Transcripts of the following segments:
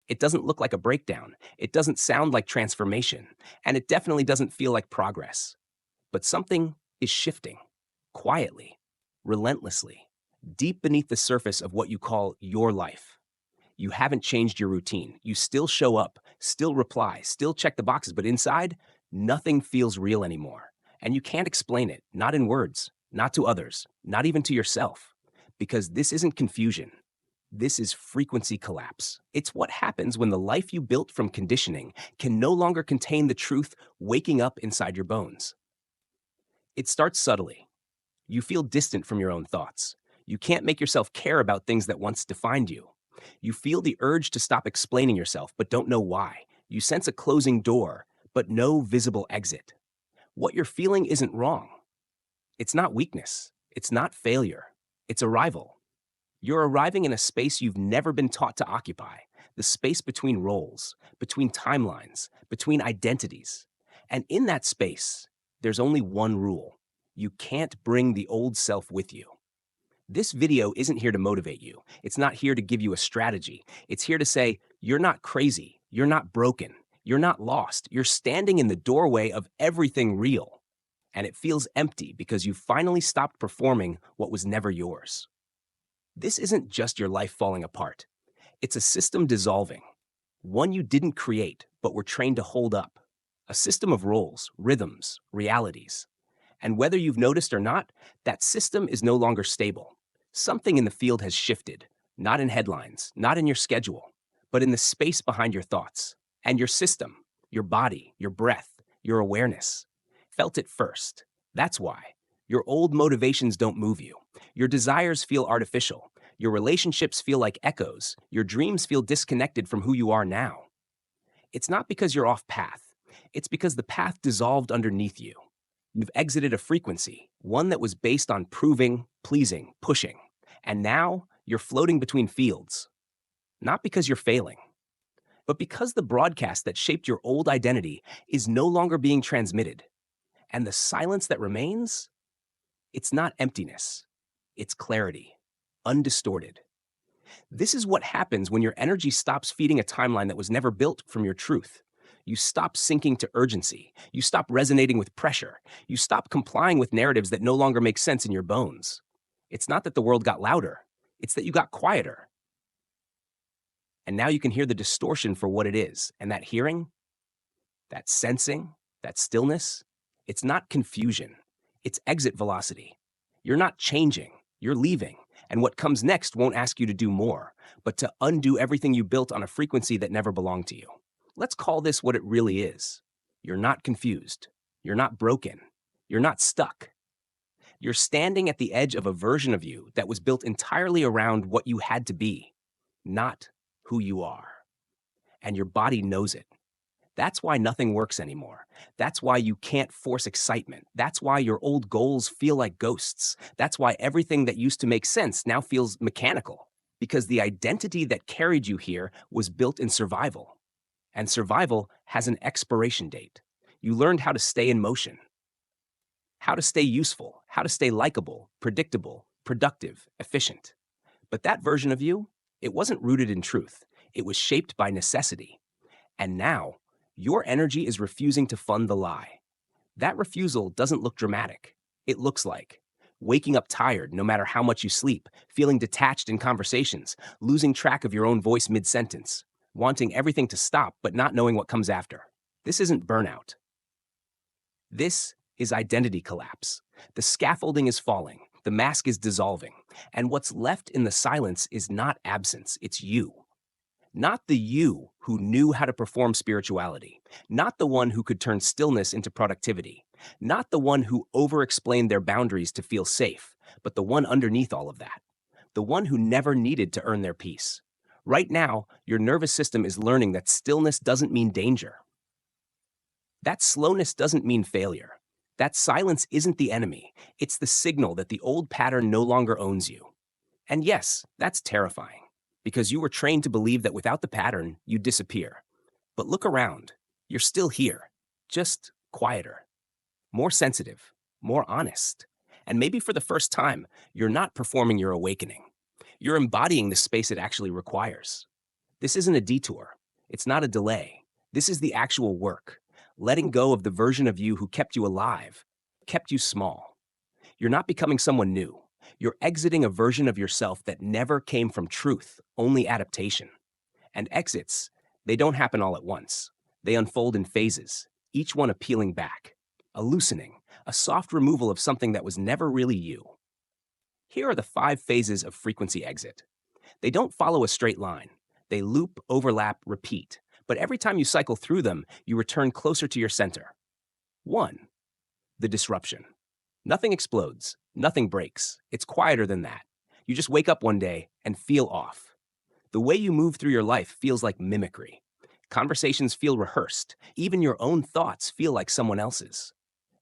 It doesn't look like a breakdown. It doesn't sound like transformation. And it definitely doesn't feel like progress. But something is shifting, quietly, relentlessly, deep beneath the surface of what you call your life. You haven't changed your routine. You still show up, still reply, still check the boxes, but inside, nothing feels real anymore. And you can't explain it, not in words, not to others, not even to yourself, because this isn't confusion. This is frequency collapse. It's what happens when the life you built from conditioning can no longer contain the truth waking up inside your bones. It starts subtly. You feel distant from your own thoughts. You can't make yourself care about things that once defined you. You feel the urge to stop explaining yourself, but don't know why. You sense a closing door, but no visible exit. What you're feeling isn't wrong. It's not weakness. It's not failure. It's arrival. You're arriving in a space you've never been taught to occupy, the space between roles, between timelines, between identities. And in that space, there's only one rule. You can't bring the old self with you. This video isn't here to motivate you. It's not here to give you a strategy. It's here to say, you're not crazy. You're not broken. You're not lost. You're standing in the doorway of everything real. And it feels empty because you finally stopped performing what was never yours. This isn't just your life falling apart. It's a system dissolving. One you didn't create, but were trained to hold up. A system of roles, rhythms, realities. And whether you've noticed or not, that system is no longer stable. Something in the field has shifted, not in headlines, not in your schedule, but in the space behind your thoughts. And your system, your body, your breath, your awareness, felt it first. That's why. Your old motivations don't move you. Your desires feel artificial. Your relationships feel like echoes. Your dreams feel disconnected from who you are now. It's not because you're off path. It's because the path dissolved underneath you. You've exited a frequency, one that was based on proving, pleasing, pushing. And now you're floating between fields. Not because you're failing, but because the broadcast that shaped your old identity is no longer being transmitted. And the silence that remains, it's not emptiness, it's clarity, undistorted. This is what happens when your energy stops feeding a timeline that was never built from your truth. You stop sinking to urgency. You stop resonating with pressure. You stop complying with narratives that no longer make sense in your bones. It's not that the world got louder, it's that you got quieter. And now you can hear the distortion for what it is. And that hearing, that sensing, that stillness, it's not confusion. It's exit velocity. You're not changing, you're leaving. And what comes next won't ask you to do more, but to undo everything you built on a frequency that never belonged to you. Let's call this what it really is. You're not confused. You're not broken. You're not stuck. You're standing at the edge of a version of you that was built entirely around what you had to be, not who you are. And your body knows it. That's why nothing works anymore. That's why you can't force excitement. That's why your old goals feel like ghosts. That's why everything that used to make sense now feels mechanical. Because the identity that carried you here was built in survival. And survival has an expiration date. You learned how to stay in motion, how to stay useful, how to stay likable, predictable, productive, efficient. But that version of you, it wasn't rooted in truth. It was shaped by necessity. And now, your energy is refusing to fund the lie. That refusal doesn't look dramatic. It looks like waking up tired no matter how much you sleep, feeling detached in conversations, losing track of your own voice mid-sentence, wanting everything to stop but not knowing what comes after. This isn't burnout. This is identity collapse. The scaffolding is falling, the mask is dissolving, and what's left in the silence is not absence, it's you. Not the you who knew how to perform spirituality, not the one who could turn stillness into productivity, not the one who over-explained their boundaries to feel safe, but the one underneath all of that, the one who never needed to earn their peace. Right now, your nervous system is learning that stillness doesn't mean danger. That slowness doesn't mean failure. That silence isn't the enemy. It's the signal that the old pattern no longer owns you. And yes, that's terrifying, because you were trained to believe that without the pattern, you'd disappear. But look around. You're still here, just quieter, more sensitive, more honest. And maybe for the first time, you're not performing your awakening. You're embodying the space it actually requires. This isn't a detour. It's not a delay. This is the actual work. Letting go of the version of you who kept you alive, kept you small. You're not becoming someone new. You're exiting a version of yourself that never came from truth, only adaptation. And exits, they don't happen all at once. They unfold in phases, each one a peeling back, a loosening, a soft removal of something that was never really you. Here are the 5 phases of frequency exit. They don't follow a straight line. They loop, overlap, repeat. But every time you cycle through them, you return closer to your center. 1. The disruption. Nothing explodes. Nothing breaks. It's quieter than that. You just wake up one day and feel off. The way you move through your life feels like mimicry. Conversations feel rehearsed. Even your own thoughts feel like someone else's.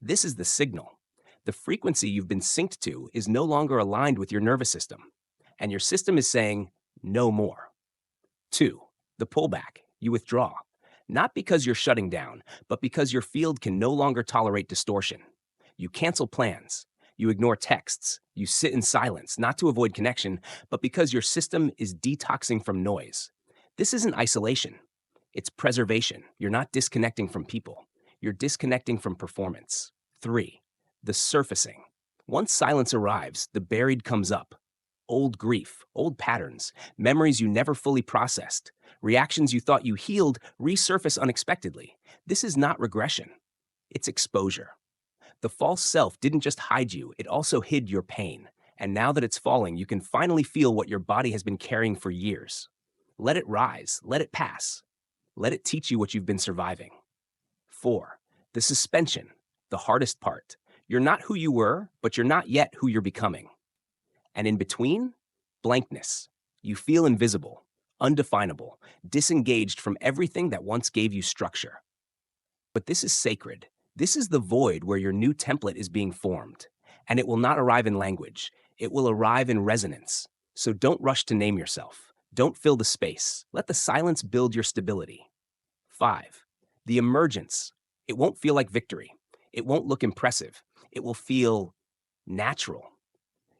This is the signal. The frequency you've been synced to is no longer aligned with your nervous system. And your system is saying, no more. 2. The pullback. You withdraw. Not because you're shutting down, but because your field can no longer tolerate distortion. You cancel plans. You ignore texts. You sit in silence, not to avoid connection, but because your system is detoxing from noise. This isn't isolation. It's preservation. You're not disconnecting from people. You're disconnecting from performance. 3. The surfacing. Once silence arrives, the buried comes up. Old grief, old patterns, memories you never fully processed, reactions you thought you healed resurface unexpectedly. This is not regression. It's exposure. The false self didn't just hide you, it also hid your pain. And now that it's falling, you can finally feel what your body has been carrying for years. Let it rise, let it pass. Let it teach you what you've been surviving. 4. The suspension, the hardest part. You're not who you were, but you're not yet who you're becoming. And in between, blankness. You feel invisible, undefinable, disengaged from everything that once gave you structure. But this is sacred. This is the void where your new template is being formed. And it will not arrive in language. It will arrive in resonance. So don't rush to name yourself. Don't fill the space. Let the silence build your stability. 5. The emergence. It won't feel like victory. It won't look impressive. It will feel natural.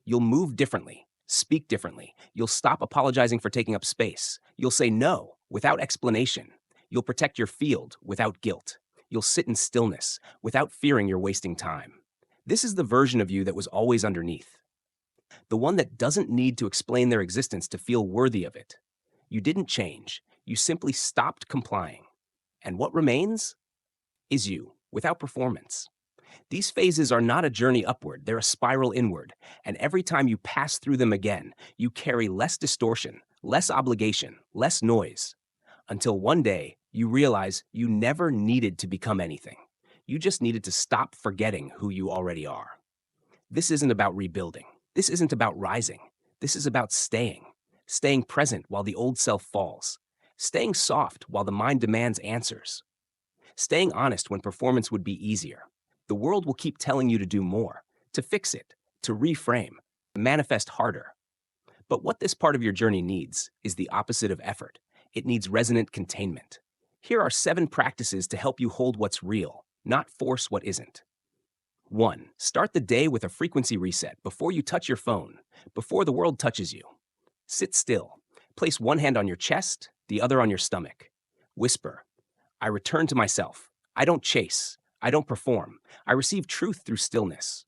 You'll move differently, speak differently. You'll stop apologizing for taking up space. You'll say no without explanation. You'll protect your field without guilt. You'll sit in stillness without fearing you're wasting time. This is the version of you that was always underneath. The one that doesn't need to explain their existence to feel worthy of it. You didn't change. You simply stopped complying. And what remains is you, without performance. These phases are not a journey upward, they're a spiral inward. And every time you pass through them again, you carry less distortion, less obligation, less noise. Until one day, you realize you never needed to become anything. You just needed to stop forgetting who you already are. This isn't about rebuilding. This isn't about rising. This is about staying. Staying present while the old self falls. Staying soft while the mind demands answers. Staying honest when performance would be easier. The world will keep telling you to do more, to fix it, to reframe, to manifest harder. But what this part of your journey needs is the opposite of effort. It needs resonant containment. Here are 7 practices to help you hold what's real, not force what isn't. 1. Start the day with a frequency reset before you touch your phone, before the world touches you. Sit still. Place one hand on your chest, the other on your stomach. Whisper, I return to myself. I don't chase. I don't perform. I receive truth through stillness.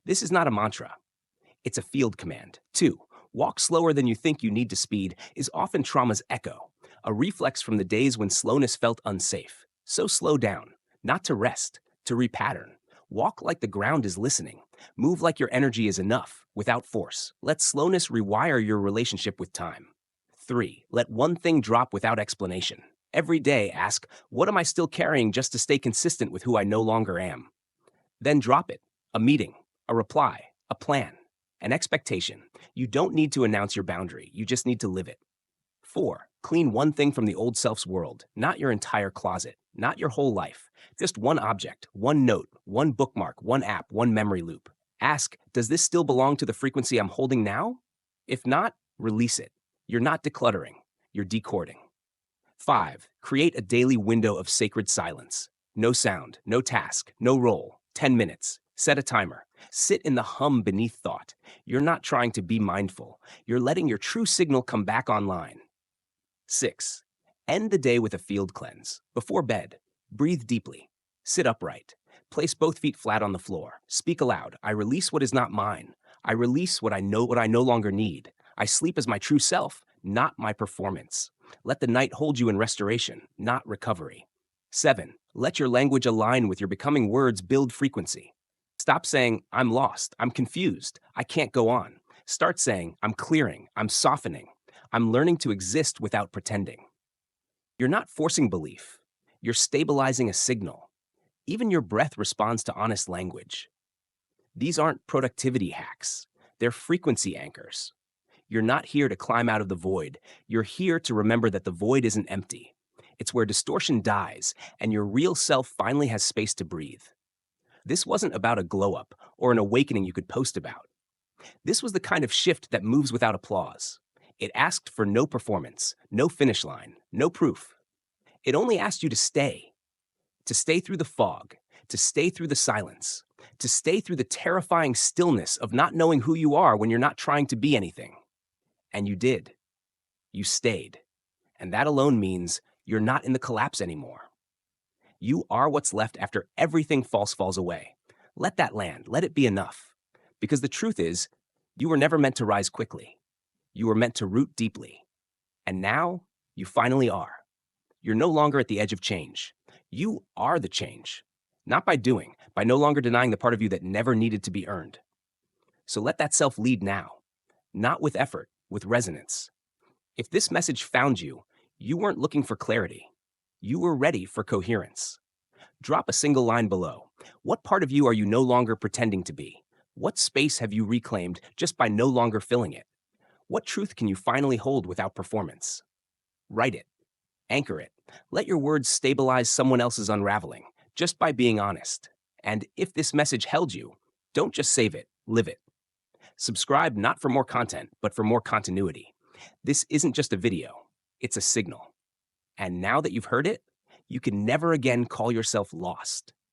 This is not a mantra. It's a field command. 2. Walk slower than you think you need to speed is often trauma's echo, a reflex from the days when slowness felt unsafe. So slow down, not to rest, to repattern. Walk like the ground is listening. Move like your energy is enough, without force. Let slowness rewire your relationship with time. 3. Let one thing drop without explanation. Every day, ask, what am I still carrying just to stay consistent with who I no longer am? Then drop it. A meeting, a reply, a plan, an expectation. You don't need to announce your boundary. You just need to live it. 4. Clean one thing from the old self's world, not your entire closet, not your whole life. Just one object, one note, one bookmark, one app, one memory loop. Ask, does this still belong to the frequency I'm holding now? If not, release it. You're not decluttering. You're decording. 5. Create a daily window of sacred silence. No sound, no task, no role. 10 minutes. Set a timer. Sit in the hum beneath thought. You're not trying to be mindful. You're letting your true signal come back online. 6. End the day with a field cleanse. Before bed, breathe deeply. Sit upright. Place both feet flat on the floor. Speak aloud. I release what is not mine. I release what I no longer need. I sleep as my true self, not my performance. Let the night hold you in restoration, not recovery. 7. Let your language align with your becoming words build frequency. Stop saying, I'm lost, I'm confused, I can't go on. Start saying, I'm clearing, I'm softening, I'm learning to exist without pretending. You're not forcing belief. You're stabilizing a signal. Even your breath responds to honest language. These aren't productivity hacks. They're frequency anchors. You're not here to climb out of the void. You're here to remember that the void isn't empty. It's where distortion dies and your real self finally has space to breathe. This wasn't about a glow up or an awakening you could post about. This was the kind of shift that moves without applause. It asked for no performance, no finish line, no proof. It only asked you to stay through the fog, to stay through the silence, to stay through the terrifying stillness of not knowing who you are when you're not trying to be anything. And you did. You stayed. And that alone means you're not in the collapse anymore. You are what's left after everything false falls away. Let that land. Let it be enough. Because the truth is, you were never meant to rise quickly. You were meant to root deeply. And now, you finally are. You're no longer at the edge of change. You are the change. Not by doing, by no longer denying the part of you that never needed to be earned. So let that self lead now. Not with effort, with resonance. If this message found you, you weren't looking for clarity. You were ready for coherence. Drop a single line below. What part of you are you no longer pretending to be? What space have you reclaimed just by no longer filling it? What truth can you finally hold without performance? Write it. Anchor it. Let your words stabilize someone else's unraveling, just by being honest. And if this message held you, don't just save it, live it. Subscribe not for more content, but for more continuity. This isn't just a video, it's a signal. And now that you've heard it, you can never again call yourself lost.